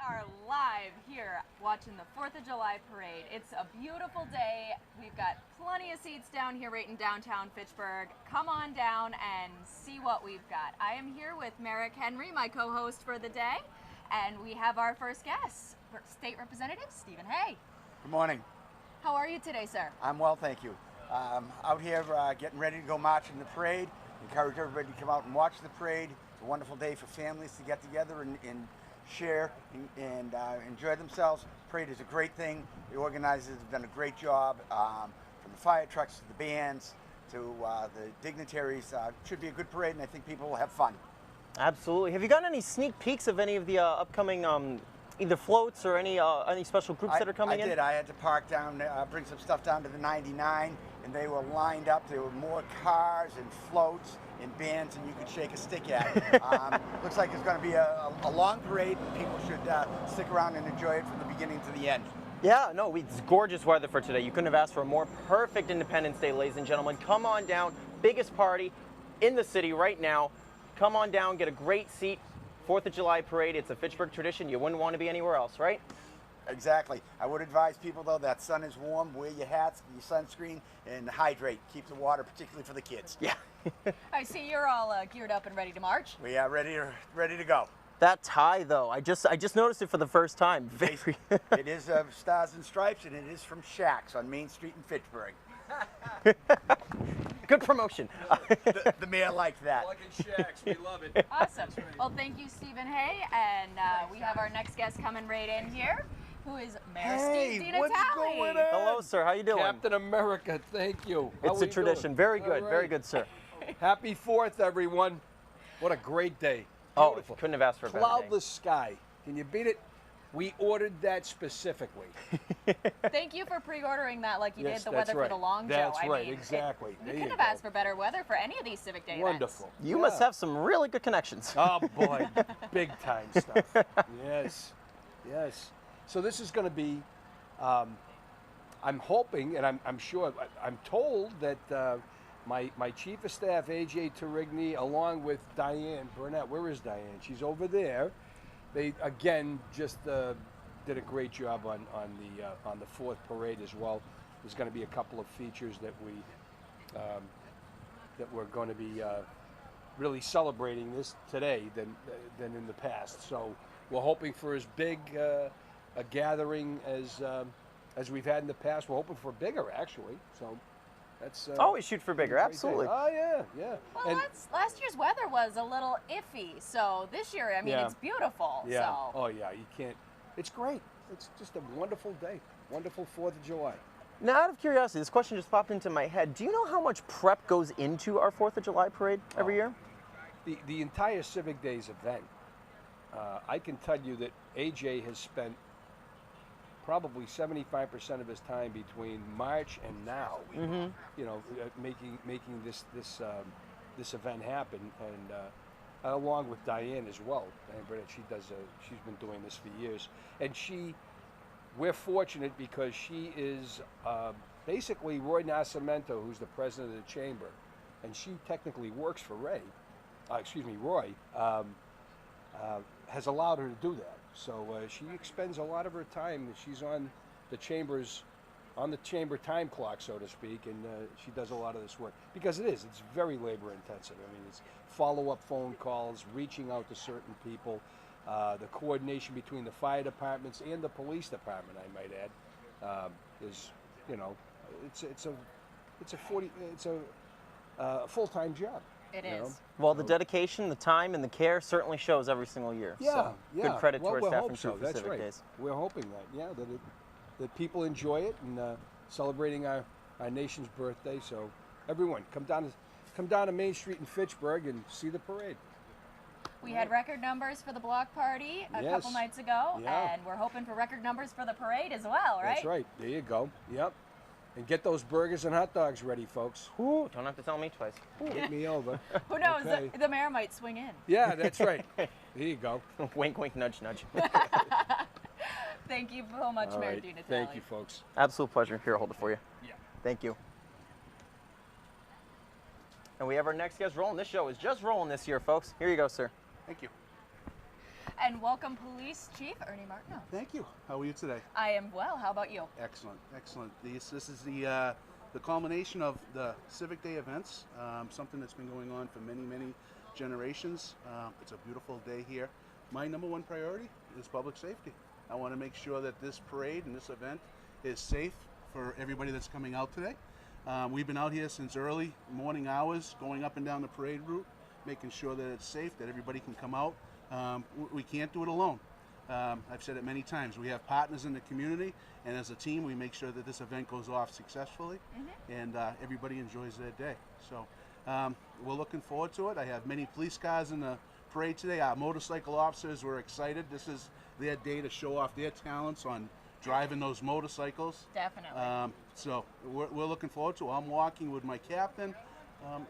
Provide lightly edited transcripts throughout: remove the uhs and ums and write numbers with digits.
are live here watching the 4th of July parade. It's a beautiful day. We've got plenty of seats down here right in downtown Fitchburg. Come on down and see what we've got. I am here with Merrick Henry, my co-host for the day, and we have our first guest, State Representative Stephen Hay. Good morning. How are you today, sir? I'm well, thank you. Out here getting ready to go march in the parade. Encourage everybody to come out and watch the parade. It's a wonderful day for families to get together and share and enjoy themselves. Parade is a great thing. The organizers have done a great job, from the fire trucks to the bands to the dignitaries. It should be a good parade, and I think people will have fun. Absolutely. Have you gotten any sneak peeks of any of the upcoming either floats or any special groups that are coming in? I did. I had to park down, bring some stuff down to the 99, and they were lined up. There were more cars and floats and bands, and you could shake a stick at. Looks like it's going to be a long parade, and people should stick around and enjoy it from the beginning to the end. Yeah, no, it's gorgeous weather for today. You couldn't have asked for a more perfect Independence Day, ladies and gentlemen. Come on down. Biggest party in the city right now. Come on down, get a great seat. 4th of July parade, it's a Fitchburg tradition. You wouldn't want to be anywhere else, right? Exactly. I would advise people, though, that sun is warm, wear your hats, your sunscreen, and hydrate. Keep the water, particularly for the kids. Yeah. I see you're all geared up and ready to march. We are ready to go. That tie, though, I just noticed it for the first time. Very. It is Stars and Stripes, and it is from Shacks on Main Street in Fitchburg. Good promotion. The mayor liked that. Lucky Shacks, we love it. Awesome. Well, thank you, Stephen Hay, and we have our next guest coming right in here, who is Mayor Steve DiNatale. What's going on? Hello, sir. How you doing? Captain America, thank you. How It's we a tradition. doing? Very good. All Very right. good, sir. Happy 4th, everyone. What a great day. Oh, Beautiful. couldn't have asked for a better day. Cloudless sky. Can you beat it? We ordered that specifically. Thank you for pre-ordering that like you Yes, did the that's weather right. for the long That's Joe. right, I mean, exactly. You There couldn't you have go. asked for better weather for any of these Civic Day events. Wonderful. You must have some really good connections. Oh boy, big time stuff. Yes, yes. So this is going to be, I'm hoping, and I'm sure, I'm told that my chief of staff, AJ Turigny, along with Diane Burnett, where is Diane? She's over there. They, again, just did a great job on the 4th parade as well. There's going to be a couple of features that we're going to be really celebrating this today than in the past. So we're hoping for as big a gathering as we've had in the past. We're hoping for bigger, actually. So that's Always shoot for bigger. Absolutely. Oh yeah, yeah. Well, And- last year's weather was a little iffy, so this year, I mean, Yeah. it's beautiful. yeah. So. Oh yeah. You can't. It's great. It's just a wonderful day. Wonderful 4th of July. Now, out of curiosity, this question just popped into my head. Do you know how much prep goes into our 4th of July parade every year? The entire Civic Days event, I can tell you that AJ has spent probably 75% of his time between March and now, you know, making this event happen, and along with Diane as well. Diane Burnett, she's been doing this for years, and we're fortunate because she is basically Roy Nascimento, who's the president of the chamber, and she technically works for Roy, has allowed her to do that. So she expends a lot of her time. She's on the chamber time clock, so to speak, and she does a lot of this work because it's very labor intensive. I mean, it's follow-up phone calls, reaching out to certain people, the coordination between the fire departments and the police department, I might add, is, you know, it's a full-time job. It you know? is. Well, the dedication, the time, and the care certainly shows every single year. Yeah, So, yeah. good credit Well, to our we staff hope and so. crew for That's Civic right. Days. We're hoping that people enjoy it and celebrating our nation's birthday. So everyone, come down to Main Street in Fitchburg and see the parade. We had record numbers for the block party a couple Yes. nights ago, Yeah. and we're hoping for record numbers for the parade as well, right? That's right. There you go. Yep. And get those burgers and hot dogs ready, folks. Ooh, don't have to tell me twice. Get me over. Who knows? Okay. The mayor might swing in. Yeah, that's right. There you go. Wink, wink, nudge, nudge. Thank you so much, All Mayor right. DiNatale. Thank you, folks. Absolute pleasure. Here, I'll hold it for you. Yeah. Thank you. And we have our next guest rolling. This show is just rolling this year, folks. Here you go, sir. Thank you. And welcome Police Chief Ernie Martineau. Thank you. How are you today? I am well. How about you? Excellent, excellent. This is the culmination of the Civic Day events, something that's been going on for many, many generations. It's a beautiful day here. My number one priority is public safety. I want to make sure that this parade and this event is safe for everybody that's coming out today. We've been out here since early morning hours, going up and down the parade route, making sure that it's safe, that everybody can come out. We can't do it alone. I've said it many times. We have partners in the community, and as a team, we make sure that this event goes off successfully, and everybody enjoys their day. So we're looking forward to it. I have many police cars in the parade today. Our motorcycle officers were excited. This is their day to show off their talents on driving those motorcycles. Definitely. So we're looking forward to it. I'm walking with my captain,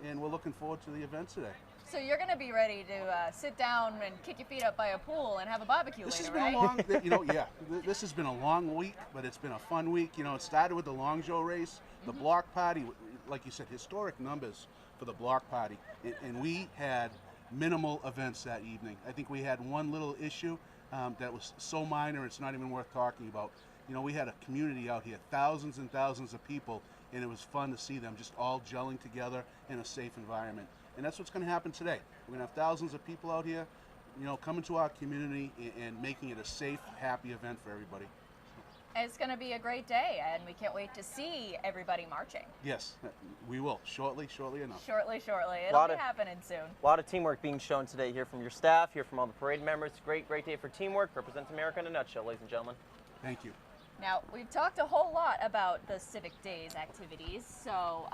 and we're looking forward to the event today. So you're going to be ready to sit down and kick your feet up by a pool and have a barbecue This later, has been right? a long, this has been a long week, but it's been a fun week. You know, it started with the Long Joe race, the block party, like you said, historic numbers for the block party, and we had minimal events that evening. I think we had one little issue that was so minor it's not even worth talking about. You know, we had a community out here, thousands and thousands of people, and it was fun to see them just all gelling together in a safe environment. And that's what's going to happen today. We're going to have thousands of people out here, you know, coming to our community and making it a safe, happy event for everybody. It's going to be a great day, and we can't wait to see everybody marching. Yes, we will, shortly enough. Shortly. It'll Lot be of- happening soon. A lot of teamwork being shown today here from your staff, here from all the parade members. Great day for teamwork. Represents America in a nutshell, ladies and gentlemen. Thank you. Now, we've talked a whole lot about the Civic Days activities, so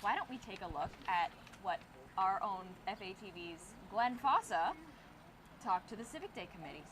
why don't we take a look at what our own FATV's Glenn Fossa talked to the Civic Day committees.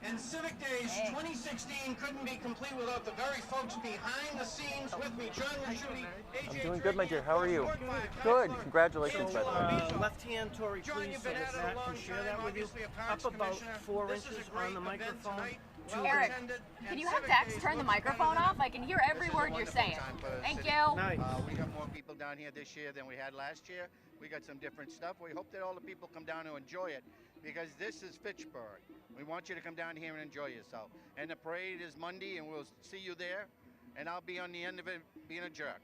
And Civic Days 2016 couldn't be complete without the very folks behind the scenes with me. John Raschuti, AJ I'm doing good, my dear. How are you? Sport 5. Good. Excellent. Congratulations, by the way. Left-hand Tory, John, please, you've so been that at it a Matt long can share time, that with you. obviously a Up Parks about Commissioner. 4 This is inches a great on the event microphone. tonight. Well Eric, attended, can and you have Civic Dex Days turn the looks better microphone than off? I can hear every word you're saying. Thank you. Nice. We got more people down here this year than we had last year. We got some different stuff. We hope that all the people come down to enjoy it, because this is Fitchburg. We want you to come down here and enjoy yourself. And the parade is Monday, and we'll see you there. And I'll be on the end of it being a jerk.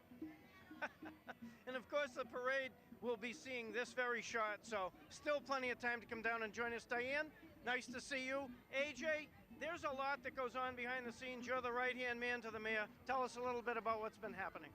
And of course, the parade will be seeing this very shot, so still plenty of time to come down and join us. Diane, nice to see you. AJ, there's a lot that goes on behind the scenes. You're the right-hand man to the mayor. Tell us a little bit about what's been happening.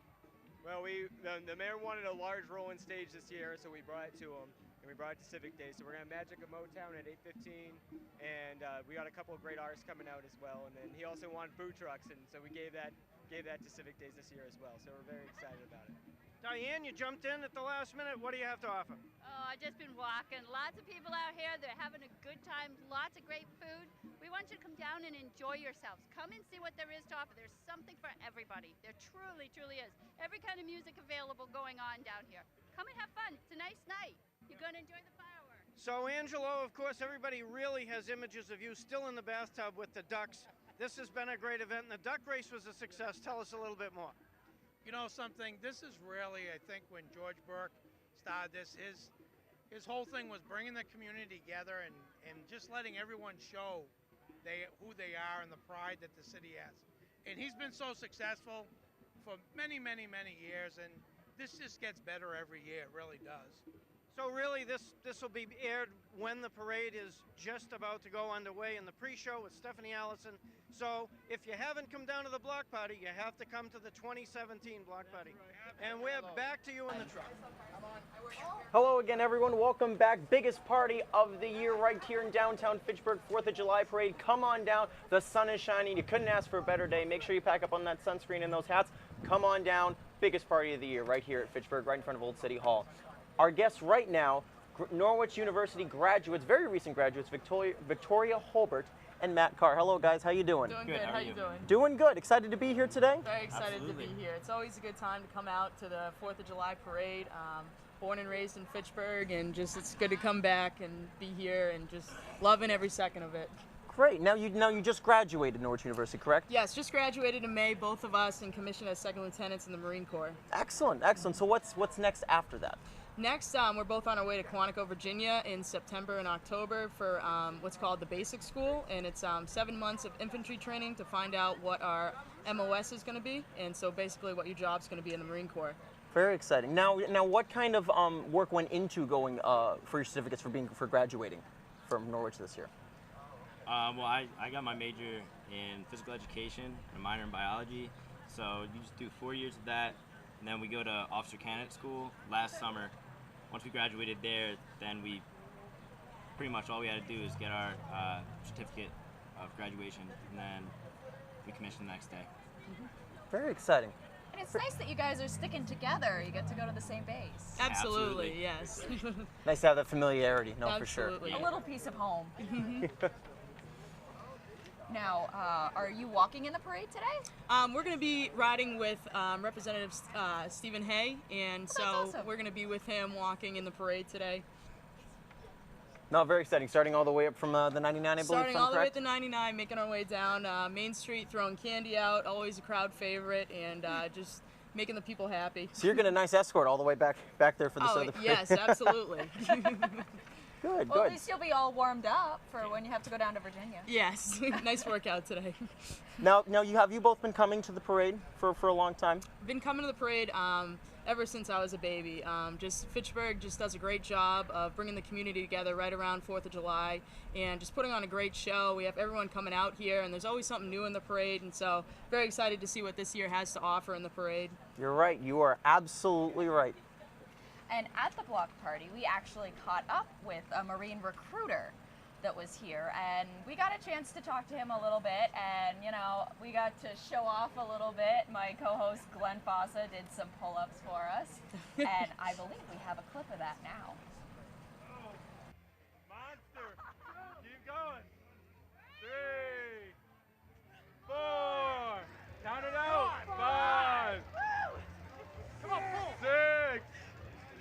Well, the mayor wanted a large rolling stage this year, so we brought it to him, and we brought it to Civic Day. So we're gonna have Magic of Motown at 8:15, and we got a couple of great artists coming out as well. And then he also wanted food trucks, and so we gave that to Civic Days this year as well. So we're very excited about it. Diane, you jumped in at the last minute. What do you have to offer? Oh, I've just been walking. Lots of people out here. They're having a good time. Lots of great food. We want you to come down and enjoy yourselves. Come and see what there is to offer. There's something for everybody. There truly, truly is. Every kind of music available going on down here. Come and have fun. It's a nice night. You're going to enjoy the fireworks. So, Angelo, of course, everybody really has images of you still in the bathtub with the ducks. This has been a great event, and the duck race was a success. Tell us a little bit more. You know something, this is really, I think, when George Burke started this, his whole thing was bringing the community together and just letting everyone show who they are and the pride that the city has. And he's been so successful for many, many, many years, and this just gets better every year, it really does. So really, this will be aired when the parade is just about to go underway in the pre-show with Stephanie Allison. So if you haven't come down to the block party, you have to come to the 2017 block party. And we're back to you in the truck. Hello again, everyone. Welcome back. Biggest party of the year right here in downtown Fitchburg, 4th of July parade. Come on down. The sun is shining. You couldn't ask for a better day. Make sure you pack up on that sunscreen and those hats. Come on down. Biggest party of the year right here at Fitchburg, right in front of Old City Hall. Our guests right now, Norwich University graduates, very recent graduates, Victoria Holbert and Matt Carr. Hello, guys. How you doing? Doing good. How you doing? Doing good. Excited to be here today? Very excited to be here. It's always a good time to come out to the 4th of July parade. Born and raised in Fitchburg, and just it's good to come back and be here and just loving every second of it. Great. Now you just graduated Norwich University, correct? Yes, just graduated in May, both of us, and commissioned as second lieutenants in the Marine Corps. Excellent, excellent. So what's next after that? Next, we're both on our way to Quantico, Virginia in September and October for what's called the Basic School, and it's 7 months of infantry training to find out what our MOS is going to be, and so basically what your job's going to be in the Marine Corps. Very exciting. Now, what kind of work went into going for your certificates for graduating from Norwich this year? Well, I got my major in physical education and a minor in biology, so you just do 4 years of that, and then we go to officer candidate school last summer. Once we graduated there, then we pretty much all we had to do is get our certificate of graduation, and then we commissioned the next day. Very exciting. And it's nice that you guys are sticking together. You get to go to the same base. Absolutely, yes. Nice to have that familiarity, no, Absolutely. for sure. A little piece of home. Now, are you walking in the parade today? We're going to be riding with Representative Stephen Hay, and so awesome. we're going to be with him walking in the parade today. No, very exciting. Starting all the way up from the 99, I believe. Starting all the way at the 99, making our way down Main Street, throwing candy out, always a crowd favorite, and just making the people happy. So you're getting a nice escort all the way back there for the start of the parade. Yes, absolutely. Good, Well, good. at least you'll be all warmed up for when you have to go down to Virginia. Yes, nice workout today. Now, have you both been coming to the parade for a long time? Been coming to the parade ever since I was a baby. Fitchburg just does a great job of bringing the community together right around 4th of July and just putting on a great show. We have everyone coming out here, and there's always something new in the parade, and so very excited to see what this year has to offer in the parade. You're right. You are absolutely right. And at the block party, we actually caught up with a Marine recruiter that was here, and we got a chance to talk to him a little bit, and we got to show off a little bit. My co-host Glenn Fossa did some pull-ups for us, and I believe we have a clip of that now. Monster! Keep going. 3, 4. Count it out. 5. Come on, 6.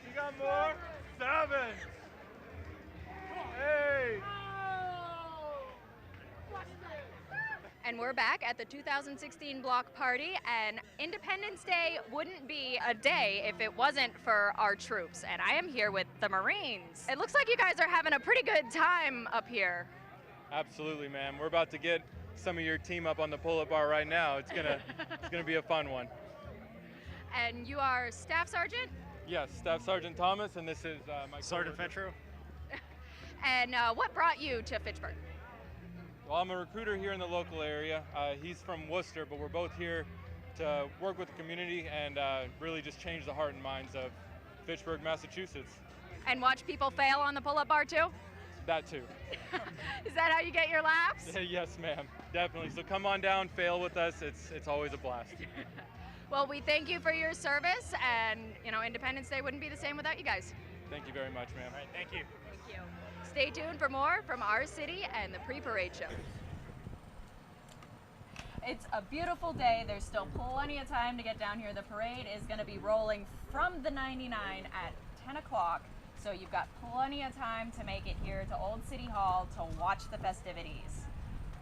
You got more? 7. 8. And we're back at the 2016 block party, and Independence Day wouldn't be a day if it wasn't for our troops. And I am here with the Marines. It looks like you guys are having a pretty good time up here. Absolutely, man. We're about to get some of your team up on the pull-up bar right now. It's gonna be a fun one. And you are Staff Sergeant? Yes, Staff Sergeant Thomas, and this is my Sergeant Fetro. And what brought you to Fitchburg? Well, I'm a recruiter here in the local area. He's from Worcester, but we're both here to work with the community and really just change the heart and minds of Fitchburg, Massachusetts. And watch people fail on the pull-up bar too? That too. Is that how you get your laughs? Yes, ma'am, definitely. So come on down, fail with us. It's always a blast. Well, we thank you for your service, and Independence Day wouldn't be the same without you guys. Thank you very much, ma'am. All right, thank you. Thank you. Stay tuned for more from our city and the pre-parade show. It's a beautiful day. There's still plenty of time to get down here. The parade is going to be rolling from the 99 at 10 o'clock. So you've got plenty of time to make it here to Old City Hall to watch the festivities.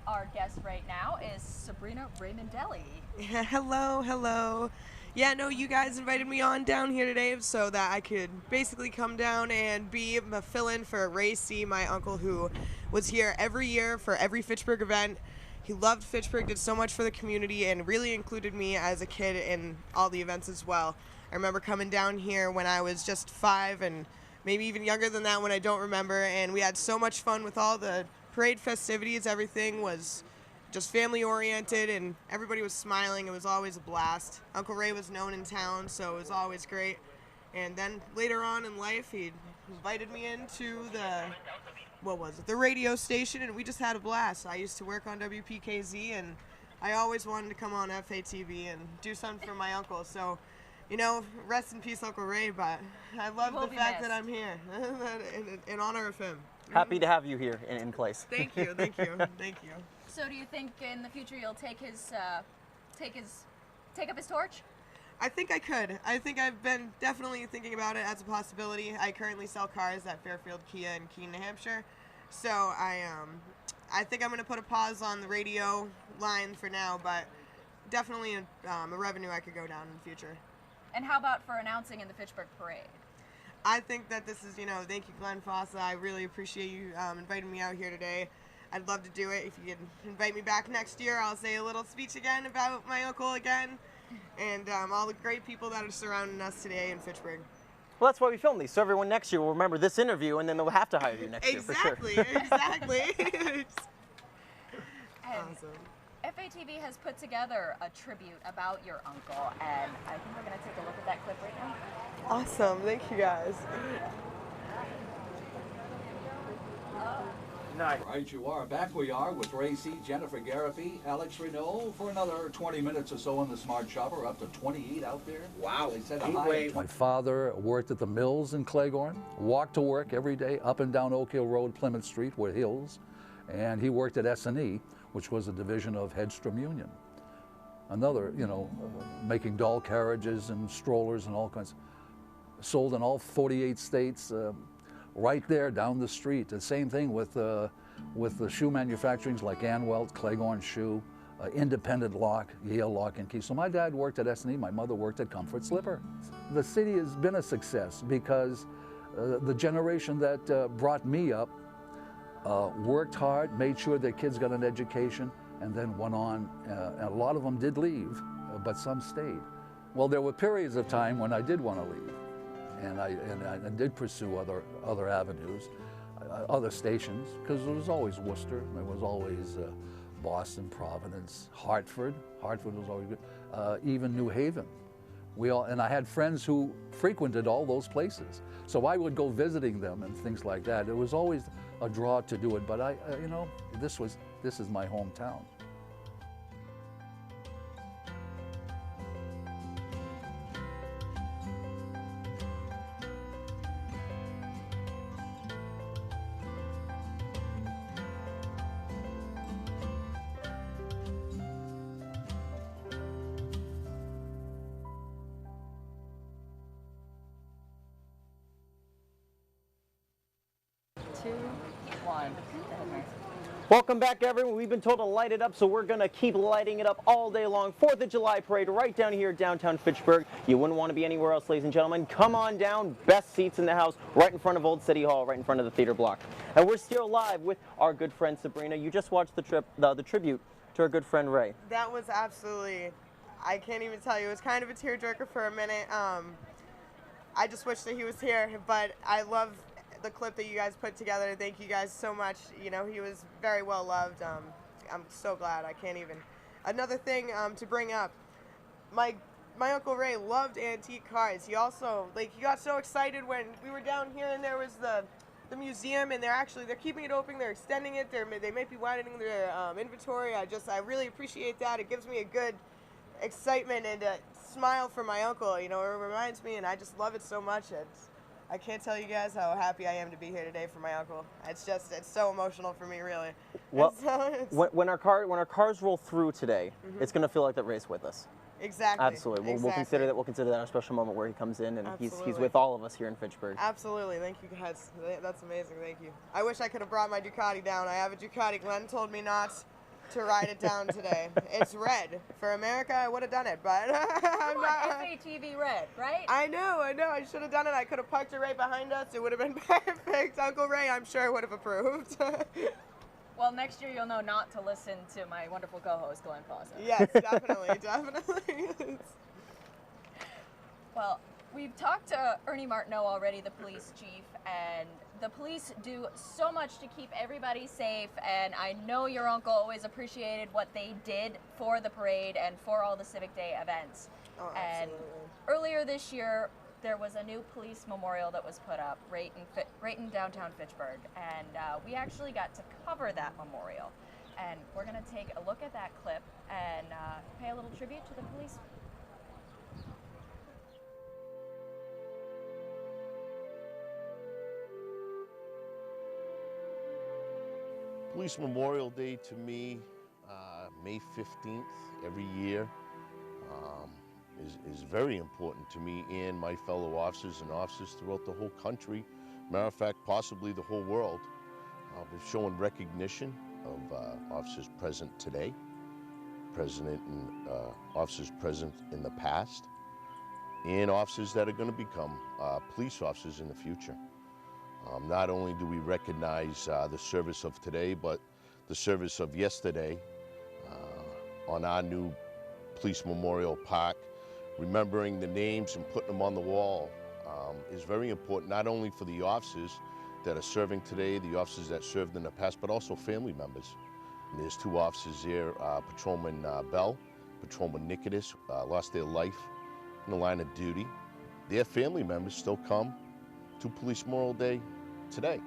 Our guest right now is Sabrina Raymondelli. Hello, hello. Yeah, no, you guys invited me on down here today so that I could basically come down and be a fill-in for Ray C., my uncle, who was here every year for every Fitchburg event. He loved Fitchburg, did so much for the community, and really included me as a kid in all the events as well. I remember coming down here when I was just 5 and maybe even younger than that when I don't remember, and we had so much fun with all the parade festivities. Everything was just family oriented and everybody was smiling. It was always a blast. Uncle Ray was known in town, so it was always great. And then later on in life, he invited me into the radio station, and we just had a blast. I used to work on WPKZ, and I always wanted to come on FATV and do something for my uncle. So, rest in peace, Uncle Ray, but I love the fact that I'm here in honor of him. Happy to have you here in place. Thank you, thank you, thank you. So do you think in the future you'll take up his torch? I think I could. I think I've been definitely thinking about it as a possibility. I currently sell cars at Fairfield Kia in Keene, New Hampshire. So I think I'm going to put a pause on the radio line for now, but definitely a revenue I could go down in the future. And how about for announcing in the Fitchburg Parade? I think that this is, thank you, Glenn Fossa. I really appreciate you inviting me out here today. I'd love to do it. If you could invite me back next year, I'll say a little speech again about my uncle again, and all the great people that are surrounding us today in Fitchburg. Well, that's why we filmed these, so everyone next year will remember this interview, and then they'll have to hire you next year for sure. Exactly. Awesome. FATV has put together a tribute about your uncle, and I think we're going to take a look at that clip right now. Awesome. Thank you, guys. Nice. Right you are. Back we are with Ray C., Jennifer Garapi, Alex Renault for another 20 minutes or so on the Smart Shopper. Up to 28 out there. Wow. They said a high. My father worked at the mills in Claiborne, walked to work every day up and down Oak Hill Road, Plymouth Street, were hills. And he worked at S&E, which was a division of Hedstrom Union. Another, making doll carriages and strollers and all kinds. Sold in all 48 states. Right there down the street. The same thing with the shoe manufacturings like Anwelt, Claiborne Shoe, Independent Lock, Yale Lock and Key. So my dad worked at S&E, my mother worked at Comfort Slipper. The city has been a success because the generation that brought me up worked hard, made sure their kids got an education, and then went on. And a lot of them did leave, but some stayed. Well, there were periods of time when I did want to leave. And I did pursue other avenues, other stations, because there was always Worcester, there was always Boston, Providence, Hartford. Hartford was always good. Even New Haven. And I had friends who frequented all those places, so I would go visiting them and things like that. It was always a draw to do it, but this is my hometown. Welcome back, everyone. We've been told to light it up, so we're going to keep lighting it up all day long. 4th of July parade right down here downtown Fitchburg. You wouldn't want to be anywhere else, ladies and gentlemen. Come on down. Best seats in the house, right in front of Old City Hall, right in front of the theater block. And we're still live with our good friend Sabrina. You just watched the tribute to our good friend Ray. That was absolutely, I can't even tell you, it was kind of a tearjerker for a minute. I just wish that he was here, but I love the clip that you guys put together. Thank you guys so much. He was very well loved. I'm so glad. I can't even. Another thing to bring up, my Uncle Ray loved antique cars. He also, he got so excited when we were down here and there was the museum, and they're keeping it open, they're extending it, they might be widening their inventory. I really appreciate that. It gives me a good excitement and a smile for my uncle. It reminds me, and I just love it so much. I can't tell you guys how happy I am to be here today for my uncle. It's so emotional for me, really. Well, when our cars roll through today, it's going to feel like that Ray's with us. Exactly. Absolutely. We'll consider that a special moment where he comes in and he's with all of us here in Fitchburg. Absolutely. Thank you guys. That's amazing. Thank you. I wish I could have brought my Ducati down. I have a Ducati. Glenn told me not to ride it down today. It's red. For America, I would have done it, but I'm not. FATV red, right? I know. I should have done it. I could have parked it right behind us. It would have been perfect. Uncle Ray, I'm sure, would have approved. Well, next year you'll know not to listen to my wonderful co-host, Glenn Fossa. Yes, definitely. Well, we've talked to Ernie Martineau already, the police chief, and the police do so much to keep everybody safe, and I know your uncle always appreciated what they did for the parade and for all the Civic Day events. Oh, and earlier this year, there was a new police memorial that was put up right in downtown Fitchburg, and we actually got to cover that memorial. And we're going to take a look at that clip and pay a little tribute to the police. Police Memorial Day to me, May 15th every year, is very important to me and my fellow officers and officers throughout the whole country. Matter of fact, possibly the whole world. We're showing recognition of officers present today, officers present in the past, and officers that are going to become police officers in the future. Not only do we recognize the service of today, but the service of yesterday on our new Police Memorial Park. Remembering the names and putting them on the wall is very important, not only for the officers that are serving today, the officers that served in the past, but also family members. And there's two officers here, Patrolman Bell, Patrolman Nikitas, lost their life in the line of duty. Their family members still come to Police Memorial Day today.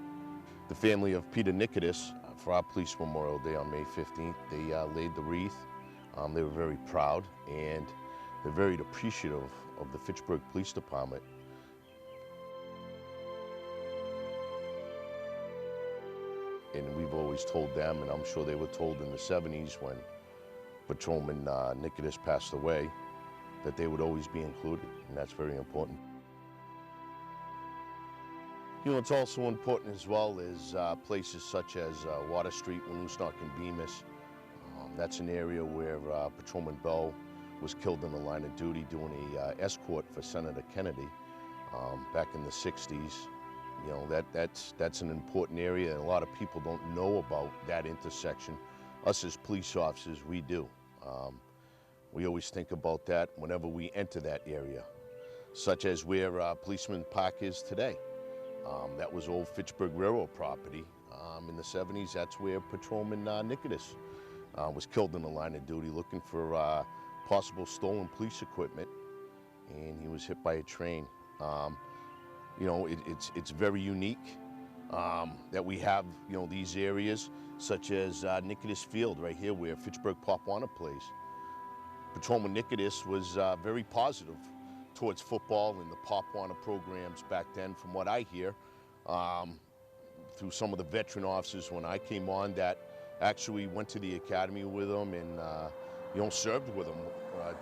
The family of Peter Nikitas, for our Police Memorial Day on May 15th, they laid the wreath. They were very proud, and they're very appreciative of the Fitchburg Police Department. And we've always told them, and I'm sure they were told in the 70s when Patrolman Nikitas passed away, that they would always be included, and that's very important. You know, it's also important as well is places such as Water Street, Winoostock, and Bemis. That's an area where Patrolman Bell was killed in the line of duty doing a escort for Senator Kennedy back in the 60s. You know, that's an important area, and a lot of people don't know about that intersection. Us as police officers, we do. We always think about that whenever we enter that area, such as where Policeman Park is today. That was old Fitchburg Railroad property. In the 70s, that's where Patrolman Nikitas was killed in the line of duty looking for possible stolen police equipment, and he was hit by a train. You know, it's very unique that we have, you know, these areas such as Nikitas Field right here where Fitchburg Pop Warner plays. Patrolman Nikitas was very positive towards football and the Pop Warner programs back then, from what I hear, through some of the veteran officers when I came on that actually went to the academy with him and you know, served with him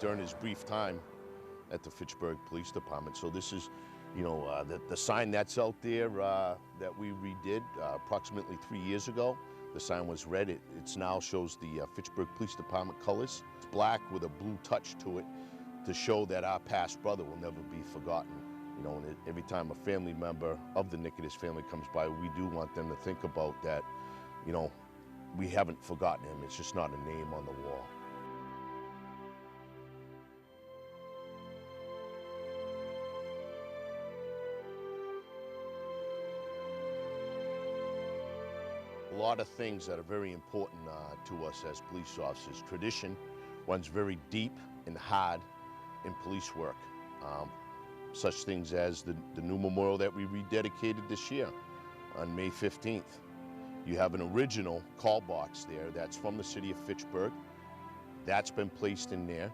during his brief time at the Fitchburg Police Department. So this is, you know, the sign that's out there that we redid approximately 3 years ago. The sign was red. It now shows the Fitchburg Police Department colors. It's black with a blue touch to it to show that our past brother will never be forgotten. You know, and every time a family member of the Nikitas family comes by, we do want them to think about that, you know, we haven't forgotten him. It's just not a name on the wall. A lot of things that are very important to us as police officers. Tradition runs very deep and hard in police work. Such things as the new memorial that we rededicated this year on May 15th. You have an original call box there that's from the city of Fitchburg. That's been placed in there.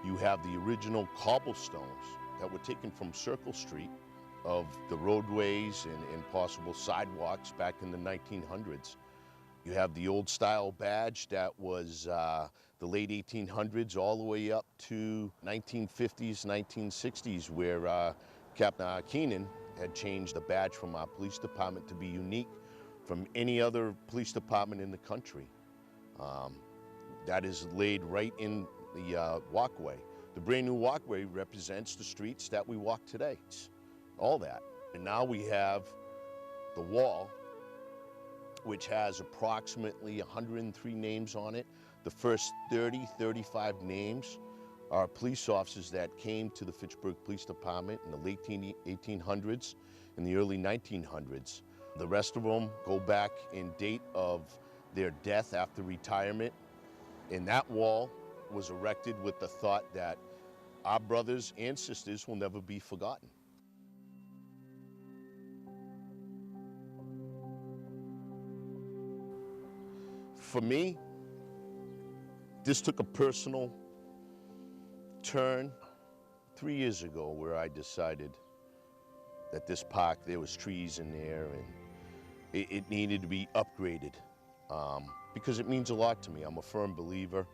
You have the original cobblestones that were taken from Circle Street of the roadways and possible sidewalks back in the 1900s. You have the old style badge that was the late 1800s all the way up to 1950s, 1960s, where Captain Keenan had changed the badge from our police department to be unique from any other police department in the country. That is laid right in the walkway. The brand new walkway represents the streets that we walk today. All that. And now we have the wall, which has approximately 103 names on it. The first 35 names are police officers that came to the Fitchburg Police Department in the late 1800s and the early 1900s. The rest of them go back in date of their death after retirement. And that wall was erected with the thought that our brothers and sisters will never be forgotten. For me, this took a personal turn 3 years ago where I decided that this park, there was trees in there and it needed to be upgraded because it means a lot to me. I'm a firm believer.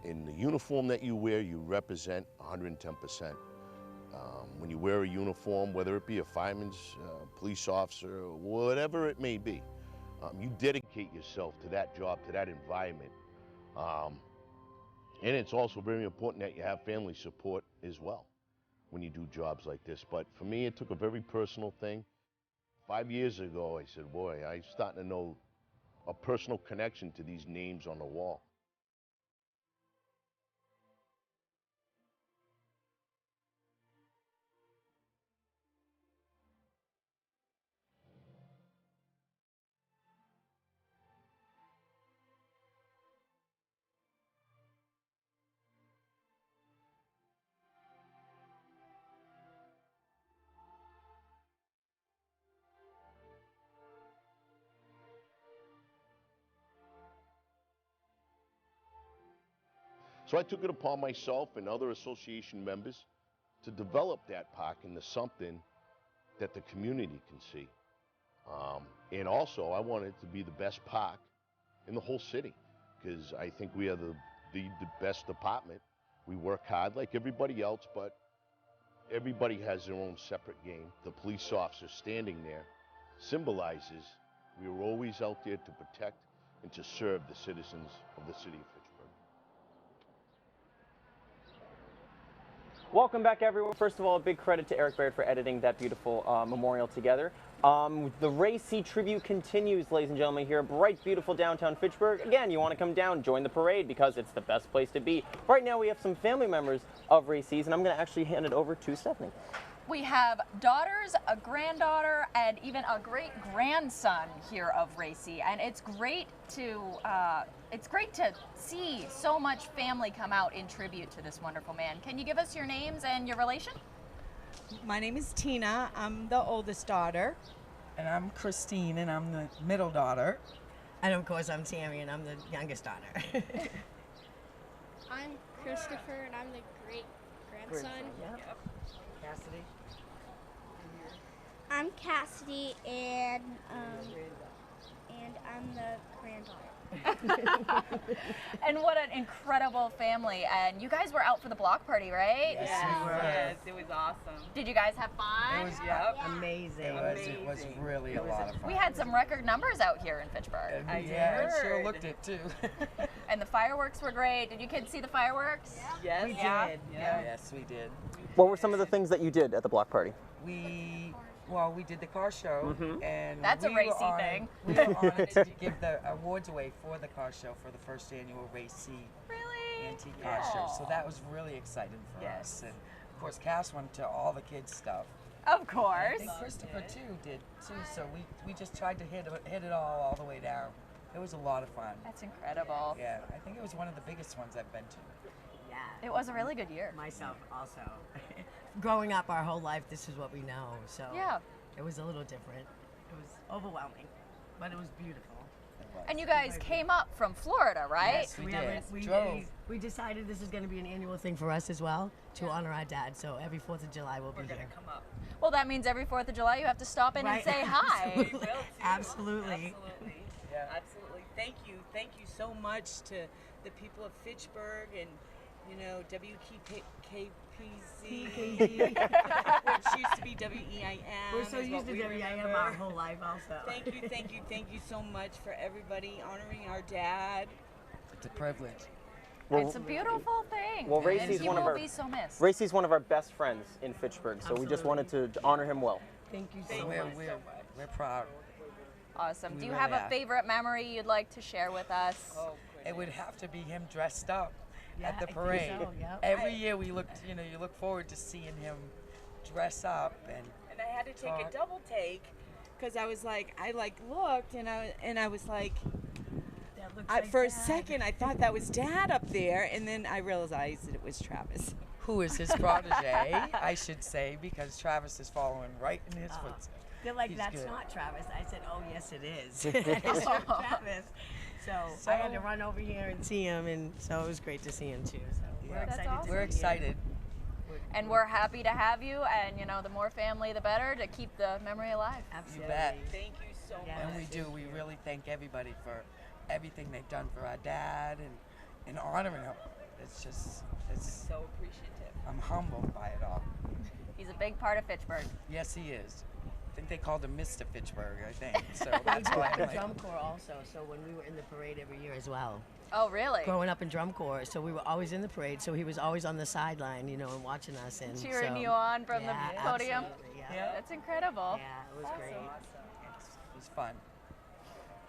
In the uniform that you wear, you represent 110%. When you wear a uniform, whether it be a fireman's, police officer, or whatever it may be, you dedicate yourself to that job, to that environment. And it's also very important that you have family support as well. when you do jobs like this. But for me, it took a very personal thing. 5 years ago, I said, boy, I'm starting to know a personal connection to these names on the wall. So I took it upon myself and other association members to develop that park into something that the community can see. And also, I want it to be the best park in the whole city, because I think we are the best department. We work hard like everybody else, but everybody has their own separate game. The police officer standing there symbolizes we were always out there to protect and to serve the citizens of the city of Fitchburg. Welcome back, everyone. First of all, a big credit to Eric Baird for editing that beautiful memorial together. The Ray C. tribute continues, ladies and gentlemen, here. Bright, beautiful downtown Fitchburg. Again, you want to come down, join the parade, because it's the best place to be. Right now, we have some family members of Ray C's, and I'm going to actually hand it over to Stephanie. We have daughters, a granddaughter, and even a great-grandson here of Ray C. And it's great to see so much family come out in tribute to this wonderful man. Can you give us your names and your relation? My name is Tina. I'm the oldest daughter. And I'm Christine, and I'm the middle daughter. And of course, I'm Tammy, and I'm the youngest daughter. I'm Christopher, and I'm the great-grandson. Yep. Cassidy. I'm Cassidy, and I'm the granddaughter. And what an incredible family. And you guys were out for the block party, right? Yes, we were. Yes, it was awesome. Did you guys have fun? It was amazing. It was really a lot of fun. We had some record numbers out here in Fitchburg. Yeah, it sure looked it too. And the fireworks were great. Did you kids see the fireworks? Yes, we did. Yeah. Yes, we did. What were some of the things that you did at the block party? We did the car show, and that's a racy thing. We were honored to give the awards away for the car show for the first annual Racy Antique Car Show. So that was really exciting for us. And of course, Cass went to all the kids' stuff. Of course. I think Christopher did too. So we just tried to hit it all the way down. It was a lot of fun. That's incredible. Yeah, I think it was one of the biggest ones I've been to. Yeah. It was a really good year. Myself also. Growing up our whole life, this is what we know. So it was a little different. It was overwhelming, but it was beautiful. And you guys came up from Florida, right? Yes, we did. We decided this is going to be an annual thing for us as well to honor our dad. So every 4th of July we'll be here. Come up. Well, that means every 4th of July you have to stop in and say hi. Absolutely. Yeah. Absolutely. Thank you so much to the people of Fitchburg and WKPZ, which used to be WEIM. We're so used to WEIM our whole life also. Thank you so much for everybody honoring our dad. It's a privilege. Well, it's a beautiful thing. Well, Racy's one of our be so missed. Racy's one of our best friends in Fitchburg, so we just wanted to honor him well. Thank you so much. We're proud. Awesome. Do you have a favorite memory you'd like to share with us? It would have to be him dressed up at the I think parade. so, yep. Every year we looked, you look forward to seeing him dress up And I had to take a double take because I was like, I looked and I was like, for a second I thought that was Dad up there, and then I realized that it was Travis. Who is his protege, I should say, because Travis is following right in his footsteps. They're like, that's not Travis. I said, oh, yes, it is. It's Travis. So I had to run over here and see him, and so it was great to see him, too. So we're excited to see We're excited. And we're happy to have you, and the more family, the better, to keep the memory alive. Absolutely. You bet. Thank you so much. And we do. We really thank everybody for everything they've done for our dad and honoring him. It's so appreciative. I'm humbled by it all. He's a big part of Fitchburg. Yes, he is. think they called him Mr. Fitchburg, I think. So We that's grew why up I'm in like, drum corps also, so when we were in the parade every year as well. Oh, really? Growing up in drum corps, so we were always in the parade, so he was always on the sideline, you know, and watching us. And Cheering so, you on from yeah, the podium. absolutely, yeah. That's incredible. Yeah, it was Awesome. great. it was fun.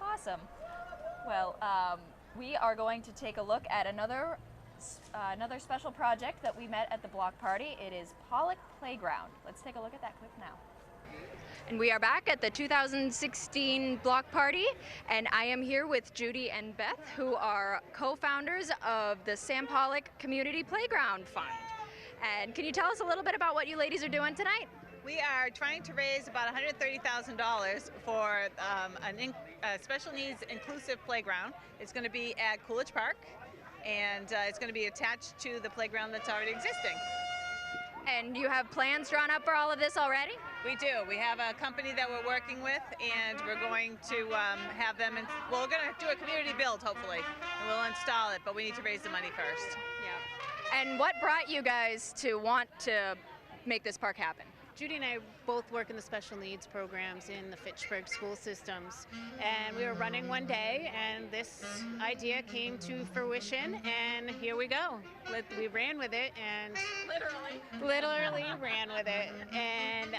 Awesome. Well, we are going to take a look at another special project that we met at the block party. It is Pollock Playground. Let's take a look at that clip now. And we are back at the 2016 block party, and I am here with Judy and Beth, who are co-founders of the Sam Pollock Community Playground Fund. And can you tell us a little bit about what you ladies are doing tonight? We are trying to raise about $130,000 for a special needs inclusive playground. It's going to be at Coolidge Park, and it's going to be attached to the playground that's already existing. And you have plans drawn up for all of this already? We do. We have a company that we're working with, and we're going to have them, we're going to do a community build, hopefully, and we'll install it, but we need to raise the money first. Yeah. And what brought you guys to want to make this park happen? Judy and I both work in the special needs programs in the Fitchburg school systems, and we were running one day and this idea came to fruition, and here we go. We ran with it, and literally ran with it, and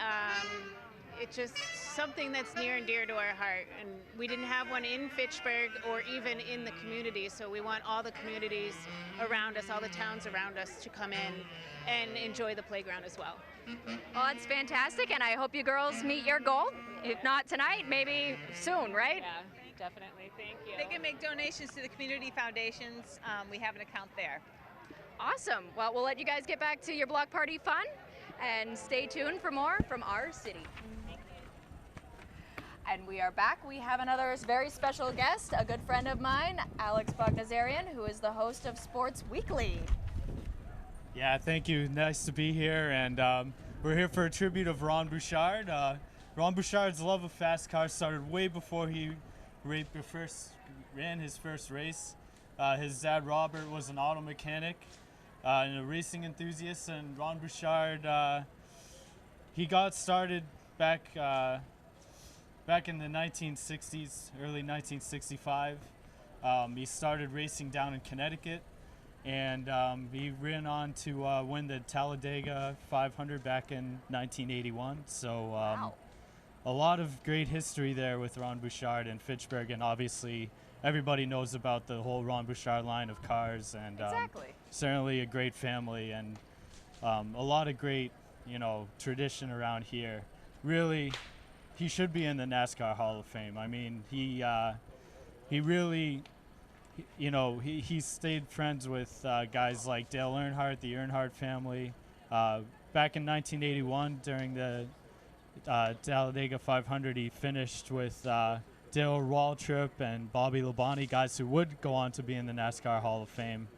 it's just something that's near and dear to our heart, and we didn't have one in Fitchburg or even in the community, so we want all the communities around us, all the towns around us to come in and enjoy the playground as well. Well, that's fantastic, and I hope you girls meet your goal. If not tonight, maybe soon, right? Yeah, definitely. Thank you. They can make donations to the community foundations. We have an account there. Awesome. Well, we'll let you guys get back to your block party fun, and stay tuned for more from our city. And we are back. We have another very special guest, a good friend of mine, Alex Bognazarian, who is the host of Sports Weekly. Yeah, thank you. Nice to be here, and we're here for a tribute of Ron Bouchard. Ron Bouchard's love of fast cars started way before he ran his first race. His dad, Robert, was an auto mechanic and a racing enthusiast, and Ron Bouchard, he got started back in the 1960s, early 1965. He started racing down in Connecticut, and he ran on to win the Talladega 500 back in 1981. So Wow. A lot of great history there with Ron Bouchard and Fitchburg, and obviously everybody knows about the whole Ron Bouchard line of cars, and Exactly. certainly a great family, and a lot of great, tradition around here. Really, he should be in the NASCAR Hall of Fame. I mean, he really, he stayed friends with guys like Dale Earnhardt, the Earnhardt family. Back in 1981, during the Talladega 500, he finished with Dale Waltrip and Bobby Labonte, guys who would go on to be in the NASCAR Hall of Fame.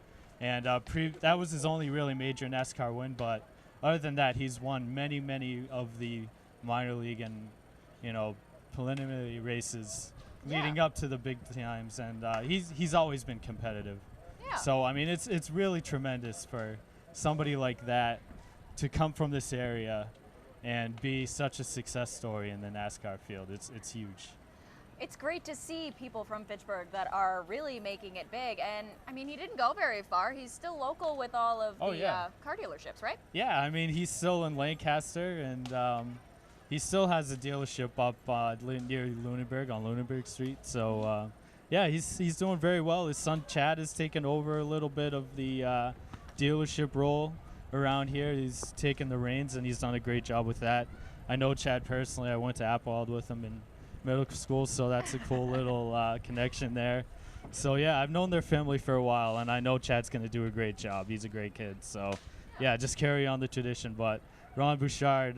And that was his only really major NASCAR win, but other than that, he's won many, many of the minor league and preliminary races leading up to the big times, and he's always been competitive. Yeah. So I mean, it's really tremendous for somebody like that to come from this area and be such a success story in the NASCAR field. It's huge. It's great to see people from Fitchburg that are really making it big, and I mean, he didn't go very far. He's still local with all of the car dealerships, right? Yeah, I mean, he's still in Lancaster, and he still has a dealership up near Lunenburg on Lunenburg Street. So yeah, he's doing very well. His son Chad has taken over a little bit of the dealership role around here. He's taken the reins, and he's done a great job with that. I know Chad personally. I went to Applewold with him in middle school, so that's a cool little connection there. So yeah, I've known their family for a while, and I know Chad's going to do a great job. He's a great kid. So yeah, just carry on the tradition. But Ron Bouchard,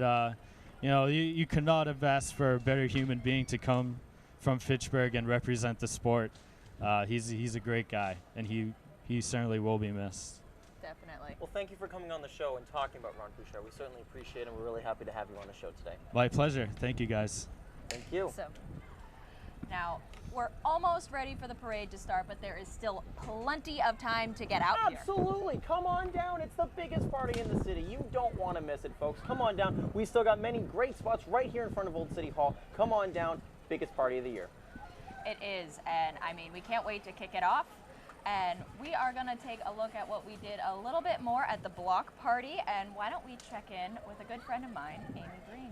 you could not have asked for a better human being to come from Fitchburg and represent the sport. He's a great guy, and he certainly will be missed. Definitely. Well, thank you for coming on the show and talking about Ron Bouchard. We certainly appreciate it, and we're really happy to have you on the show today. My pleasure. Thank you, guys. Thank you. So, Now, we're almost ready for the parade to start, but there is still plenty of time to get out here. Absolutely. Come on down. It's the biggest party in the city. You don't want to miss it, folks. Come on down. We still got many great spots right here in front of Old City Hall. Come on down. Biggest party of the year. It is, and I mean, we can't wait to kick it off. And we are going to take a look at what we did a little bit more at the block party. And why don't we check in with a good friend of mine, Amy Green.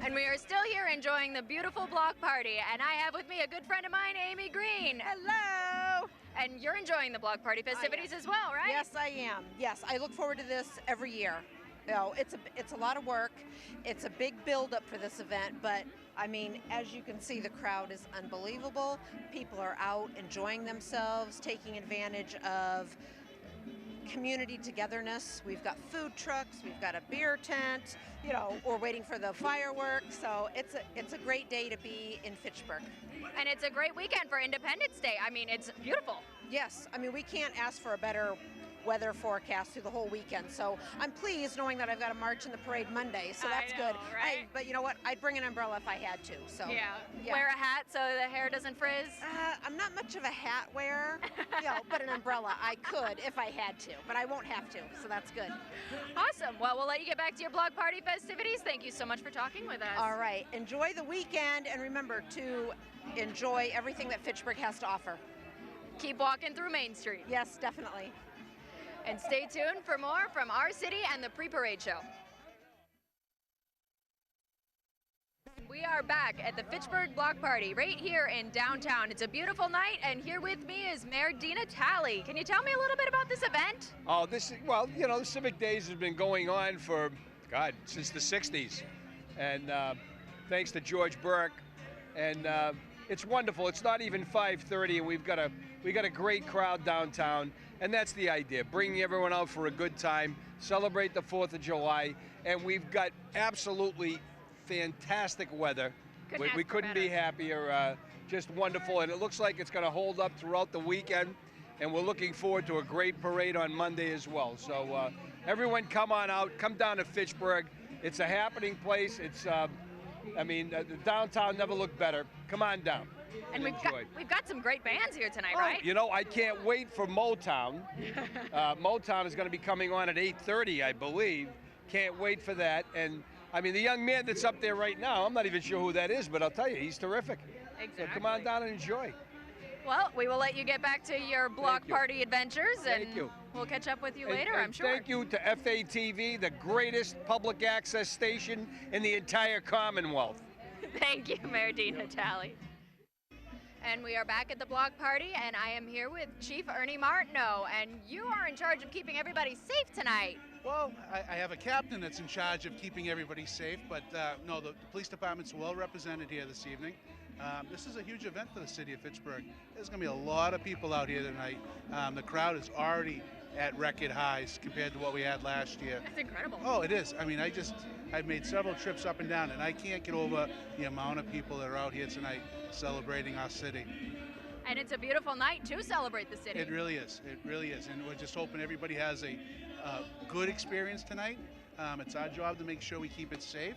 And we are still here enjoying the beautiful block party. And I have with me a good friend of mine, Amy Green. Hello. And you're enjoying the block party festivities as well, right? Yes, I am. Yes, I look forward to this every year. You know, it's a lot of work. It's a big build-up for this event, but I mean, as you can see, the crowd is unbelievable. People are out enjoying themselves, taking advantage of community togetherness. We've got food trucks, we've got a beer tent, you know, we're waiting for the fireworks, so it's a great day to be in Fitchburg. And it's a great weekend for Independence Day. I mean, it's beautiful. Yes, I mean, we can't ask for a better weather forecast through the whole weekend. So I'm pleased knowing that I've got a march in the parade Monday, so that's good. Right? But you know what? I'd bring an umbrella if I had to. So yeah. Wear a hat so the hair doesn't frizz? I'm not much of a hat wearer, you know, but an umbrella I could if I had to, but I won't have to, so that's good. Awesome. Well, we'll let you get back to your block party festivities. Thank you so much for talking with us. All right. Enjoy the weekend, and remember to enjoy everything that Fitchburg has to offer. Keep walking through Main Street. Yes, definitely. And stay tuned for more from our city and the pre-parade show. We are back at the Fitchburg Block Party right here in downtown. It's a beautiful night, and here with me is Mayor Dina Talley. Can you tell me a little bit about this event? Oh, well, you know, the Civic Days has been going on for, God, since the 60s. And thanks to George Burke. And it's wonderful. It's not even 5:30, and we got a great crowd downtown. And that's the idea, bringing everyone out for a good time, celebrate the 4th of July, and we've got absolutely fantastic weather. We couldn't be happier, just wonderful, and it looks like it's going to hold up throughout the weekend, and we're looking forward to a great parade on Monday as well. So everyone come on out, come down to Fitchburg. It's a happening place. It's, I mean, the downtown never looked better. Come on down. And we've got some great bands here tonight, right? You know, I can't wait for Motown. Motown is going to be coming on at 8:30, I believe. Can't wait for that. And I mean, the young man that's up there right now, I'm not even sure who that is, but I'll tell you, he's terrific. Exactly. So come on down and enjoy. Well, we will let you get back to your block party adventures, and Thank you. We'll catch up with you later, I'm sure. Thank you to FATV, the greatest public access station in the entire Commonwealth. Thank you, Mayor Dina Talley. And we are back at the block party, and I am here with Chief Ernie Martineau, and you are in charge of keeping everybody safe tonight. Well, I have a captain that's in charge of keeping everybody safe, but no, the police department's well represented here this evening. This is a huge event for the city of Fitchburg. There's going to be a lot of people out here tonight. The crowd is already at record highs compared to what we had last year. That's incredible. Oh, it is. I mean, I've made several trips up and down, and I can't get over the amount of people that are out here tonight celebrating our city. And it's a beautiful night to celebrate the city. It really is. It really is. And we're just hoping everybody has a good experience tonight. It's our job to make sure we keep it safe.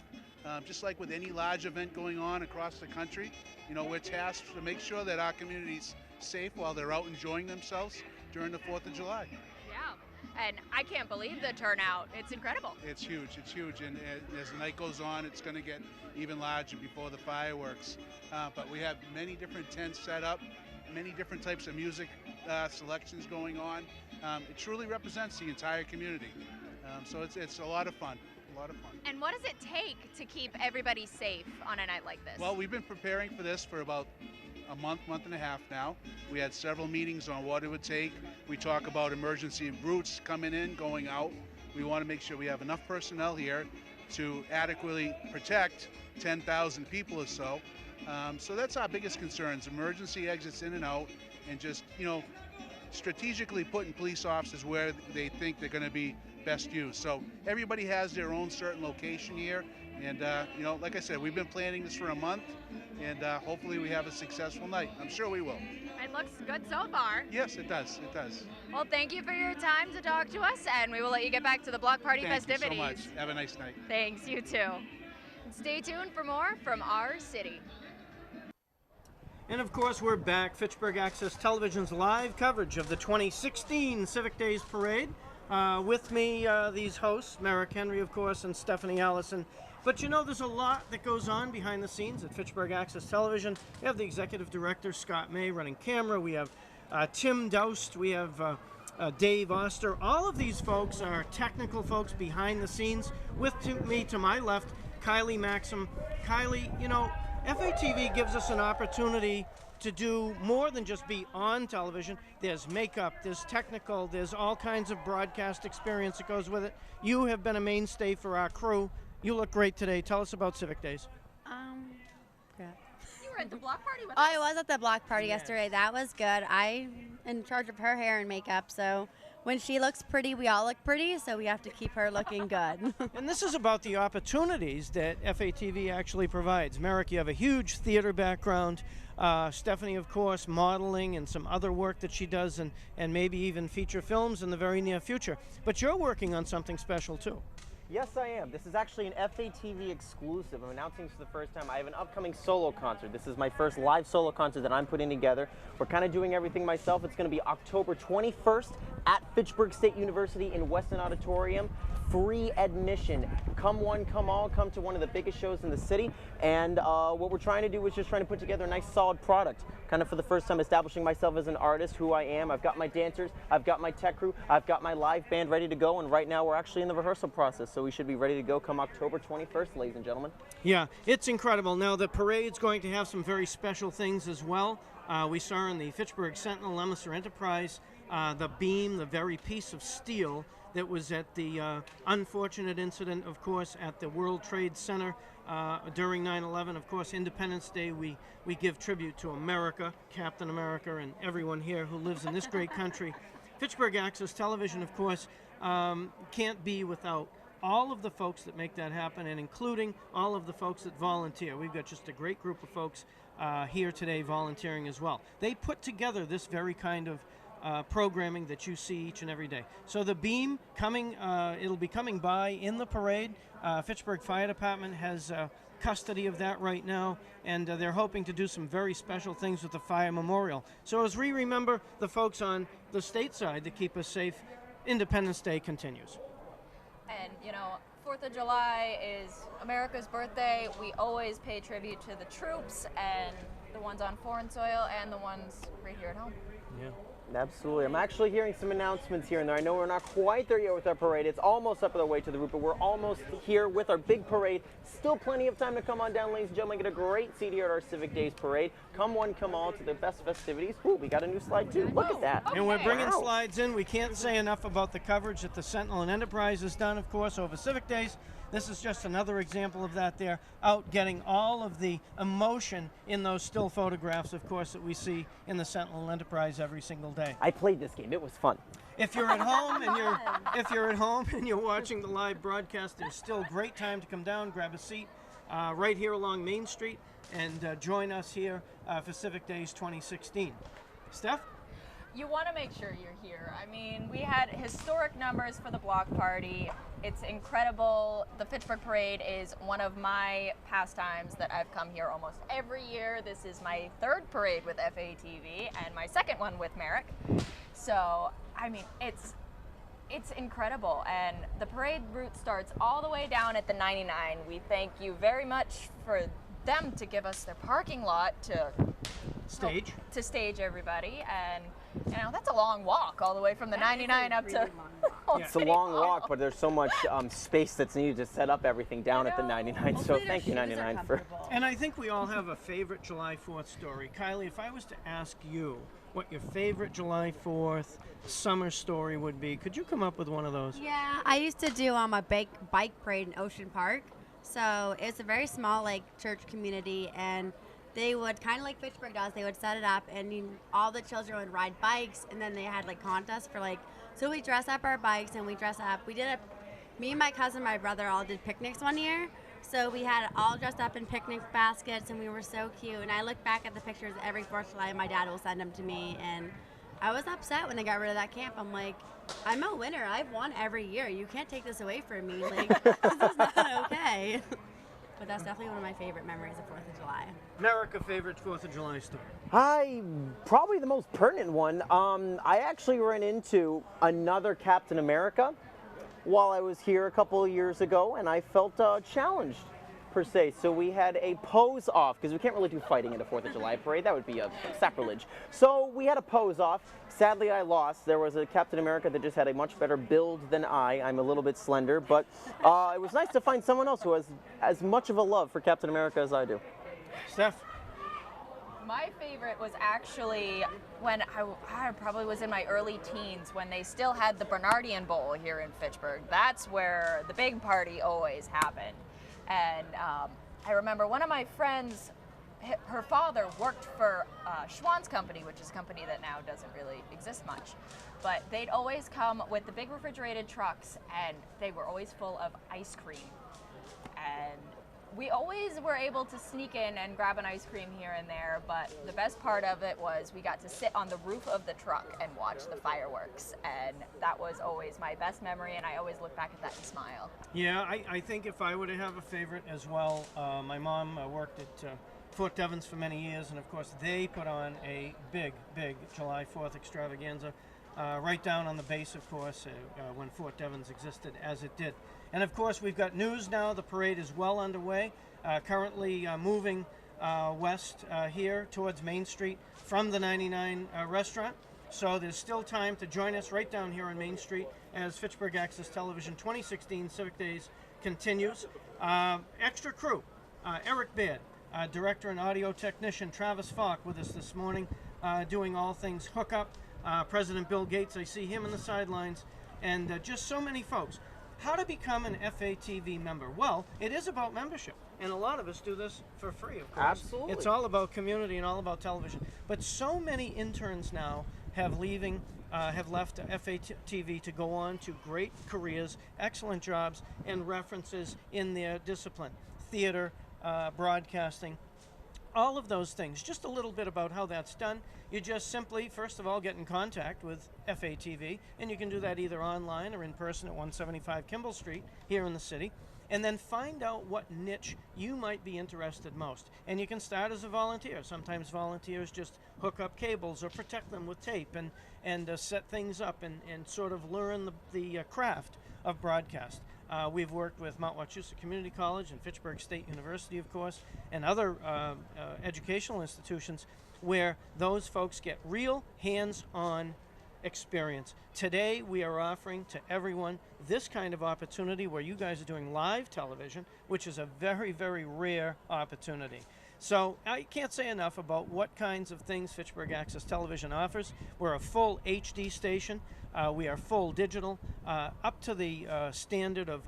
Just like with any large event going on across the country, you know, we're tasked to make sure that our community's safe while they're out enjoying themselves during the 4th of July. Yeah, and I can't believe the turnout. It's incredible. It's huge, and as the night goes on, it's going to get even larger before the fireworks. But we have many different tents set up, many different types of music selections going on. It truly represents the entire community. So it's a lot of fun. And what does it take to keep everybody safe on a night like this? Well, we've been preparing for this for about a month and a half now. We had several meetings on what it would take. We talk about emergency routes coming in, going out. We want to make sure we have enough personnel here to adequately protect 10,000 people or so. So that's our biggest concerns, emergency exits in and out, and just, you know, strategically putting police officers where they think they're going to be best used. So everybody has their own certain location here, and you know, like I said, we've been planning this for a month, and hopefully we have a successful night. I'm sure we will. It looks good so far. Yes, it does. It does. Well, thank you for your time to talk to us, and we will let you get back to the block party festivities. Thank you so much. Have a nice night. Thanks, you too. And stay tuned for more from our city. And of course, we're back. Fitchburg Access Television's live coverage of the 2016 Civic Days Parade. With me, these hosts, Merrick Henry, of course, and Stephanie Allison. But you know, there's a lot that goes on behind the scenes at Fitchburg Access Television. We have the executive director, Scott May, running camera. We have Tim Doust. We have Dave Oster. All of these folks are technical folks behind the scenes. With me to my left, Kylie Maxim. Kylie, you know, FATV gives us an opportunity to do more than just be on television. There's makeup, there's technical, there's all kinds of broadcast experience that goes with it. You have been a mainstay for our crew. You look great today. Tell us about Civic Days. You were at the block party with us. I was at the block party yesterday. That was good. I'm in charge of her hair and makeup, so when she looks pretty, we all look pretty, so we have to keep her looking good. And this is about the opportunities that FATV actually provides. Merrick, you have a huge theater background. Stephanie, of course, modeling and some other work that she does, and maybe even feature films in the very near future. But you're working on something special, too. Yes, I am. This is actually an FATV exclusive. I'm announcing this for the first time. I have an upcoming solo concert. This is my first live solo concert that I'm putting together. We're kind of doing everything myself. It's going to be October 21st at Fitchburg State University in Weston Auditorium. Free admission. Come one, come all. Come to one of the biggest shows in the city. And what we're trying to do is just trying to put together a nice solid product. Kind of for the first time establishing myself as an artist, who I am. I've got my dancers, I've got my tech crew, I've got my live band ready to go, and right now we're actually in the rehearsal process, so we should be ready to go come October 21st, ladies and gentlemen. Yeah, it's incredible. Now, the parade's going to have some very special things as well. We saw in the Fitchburg Sentinel Leominster Enterprise the beam, the very piece of steel that was at the unfortunate incident, of course, at the World Trade Center during 9/11. Of course, Independence Day, we give tribute to America, Captain America, and everyone here who lives in this great country. Fitchburg Access Television, of course, can't be without all of the folks that make that happen, and including all of the folks that volunteer. We've got just a great group of folks here today volunteering as well. They put together this very kind of programming that you see each and every day. So the beam coming, it'll be coming by in the parade. Fitchburg Fire Department has custody of that right now, and they're hoping to do some very special things with the fire memorial. So as we remember the folks on the state side that keep us safe, Independence Day continues. And, you know, 4th of July is America's birthday. We always pay tribute to the troops and the ones on foreign soil and the ones right here at home. Yeah. Absolutely. I'm actually hearing some announcements here and there. I know we're not quite there yet with our parade. It's almost up the way to the route, but we're almost here with our big parade. Still plenty of time to come on down, ladies and gentlemen. Get a great seat here at our Civic Days Parade. Come one, come all to the best festivities. Ooh, we got a new slide too. Look at that. And we're bringing slides in. We can't say enough about the coverage that the Sentinel and Enterprise has done, of course, over Civic Days. This is just another example of that there, out getting all of the emotion in those still photographs, of course, that we see in the Sentinel Enterprise every single day. I played this game. It was fun. If you're at home and you're watching the live broadcast, there's still great time to come down, grab a seat right here along Main Street, and join us here for Civic Days 2016. Steph? You want to make sure you're here. I mean, we had historic numbers for the block party. It's incredible. The Fitchburg Parade is one of my pastimes that I've come here almost every year. This is my 3rd parade with FATV and my 2nd one with Merrick. So, I mean, it's incredible. And the parade route starts all the way down at the 99. We thank you very much for them to give us their parking lot to stage everybody. And you know, that's a long walk all the way from the 99 up to It's a long walk, but there's so much space that's needed to set up everything down at the 99. So thank you, 99, for. And I think we all have a favorite July 4th story. Kylie, if I was to ask you what your favorite July 4th summer story would be, could you come up with one of those? Yeah, I used to do a bike parade in Ocean Park. So it's a very small church community, and they would, kind of like Fitchburg does, they would set it up, and all the children would ride bikes, and then they had contests for so we dress up our bikes, and we dress up. Me and my cousin, my brother, all did picnics one year. So we had it all dressed up in picnic baskets, and we were so cute. And I look back at the pictures every 4th of July, my dad will send them to me, and I was upset when they got rid of that camp. I'm like, I'm a winner. I've won every year. You can't take this away from me. This is not okay. but that's definitely one of my favorite memories of 4th of July. America favorite 4th of July story. Probably the most pertinent one. I actually ran into another Captain America while I was here a couple of years ago, and I felt challenged, per se. So we had a pose off, because we can't really do fighting at a 4th of July parade. That would be a sacrilege. So we had a pose off. Sadly, I lost. There was a Captain America that just had a much better build than I'm a little bit slender, but it was nice to find someone else who has as much of a love for Captain America as I do. Steph? My favorite was actually when I probably was in my early teens, when they still had the Bernardian Bowl here in Fitchburg. That's where the big party always happened. And I remember one of my friends, her father worked for Schwann's company, which is a company that now doesn't really exist much. But they'd always come with the big refrigerated trucks, and they were always full of ice cream. And we always were able to sneak in and grab an ice cream here and there, but the best part of it was we got to sit on the roof of the truck and watch the fireworks, and that was always my best memory, and I always look back at that and smile. Yeah, I think if I were to have a favorite as well, my mom worked at Fort Devens for many years, and of course they put on a big July 4th extravaganza right down on the base, of course, when Fort Devens existed as it did. And of course we've got news now. The parade is well underway, currently moving west here towards Main Street from the 99 restaurant. So there's still time to join us right down here on Main Street as Fitchburg Access Television 2016 Civic Days continues. Extra crew, Eric Baird, director and audio technician Travis Falk with us this morning, doing all things hookup. President Bill Gates, I see him in the sidelines, and just so many folks. How to become an FATV member? Well, it is about membership, and a lot of us do this for free, of course. Absolutely. It's all about community and all about television. But so many interns now have left FATV to go on to great careers, excellent jobs, and references in their discipline. Theater, broadcasting, all of those things. Just a little bit about how that's done. You just simply, first of all, get in contact with FATV, and you can do that either online or in person at 175 Kimball Street here in the city, and then find out what niche you might be interested most. And you can start as a volunteer. Sometimes volunteers just hook up cables or protect them with tape and set things up and sort of learn the craft of broadcast. We've worked with Mount Wachusett Community College and Fitchburg State University, of course, and other educational institutions where those folks get real hands-on experience. Today we are offering to everyone this kind of opportunity where you guys are doing live television, which is a very, very rare opportunity. So I can't say enough about what kinds of things Fitchburg Access Television offers. We're a full HD station. We are full digital, up to the standard of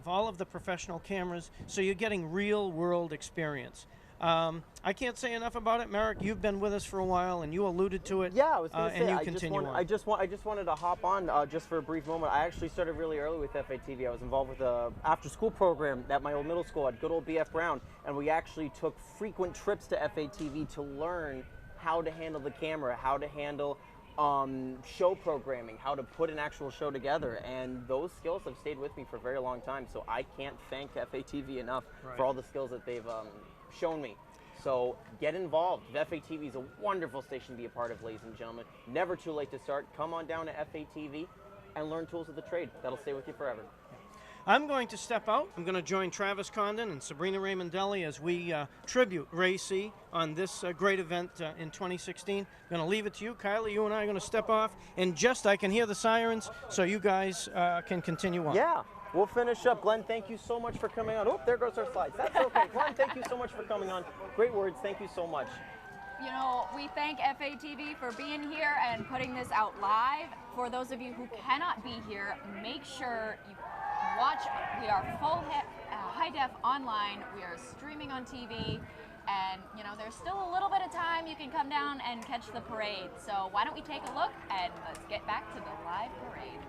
all of the professional cameras, so you're getting real-world experience. I can't say enough about it. Merrick, you've been with us for a while, and you alluded to it. Yeah, I was going to say, I just wanted to hop on just for a brief moment. I actually started really early with FATV. I was involved with a after-school program at my old middle school at good old BF Brown, and we actually took frequent trips to FATV to learn how to handle the camera, how to handle show programming, how to put an actual show together, and those skills have stayed with me for a very long time. So I can't thank FATV enough for all the skills that they've shown me. So get involved. FATV is a wonderful station to be a part of, ladies and gentlemen. Never too late to start. Come on down to FATV and learn tools of the trade. That'll stay with you forever. I'm going to step out. I'm going to join Travis Condon and Sabrina Raymondelli as we tribute Ray C. on this great event in 2016. I'm going to leave it to you. Kylie, you and I are going to step off, and just I can hear the sirens, so you guys can continue on. Yeah, we'll finish up. Glenn, thank you so much for coming on. Oh, there goes our slides. That's okay. Glenn, thank you so much for coming on. Great words. Thank you so much. You know, we thank FATV for being here and putting this out live. For those of you who cannot be here, make sure you watch. We are full high def online. We are streaming on TV, and you know there's still a little bit of time. You can come down and catch the parade. So why don't we take a look and let's get back to the live parade.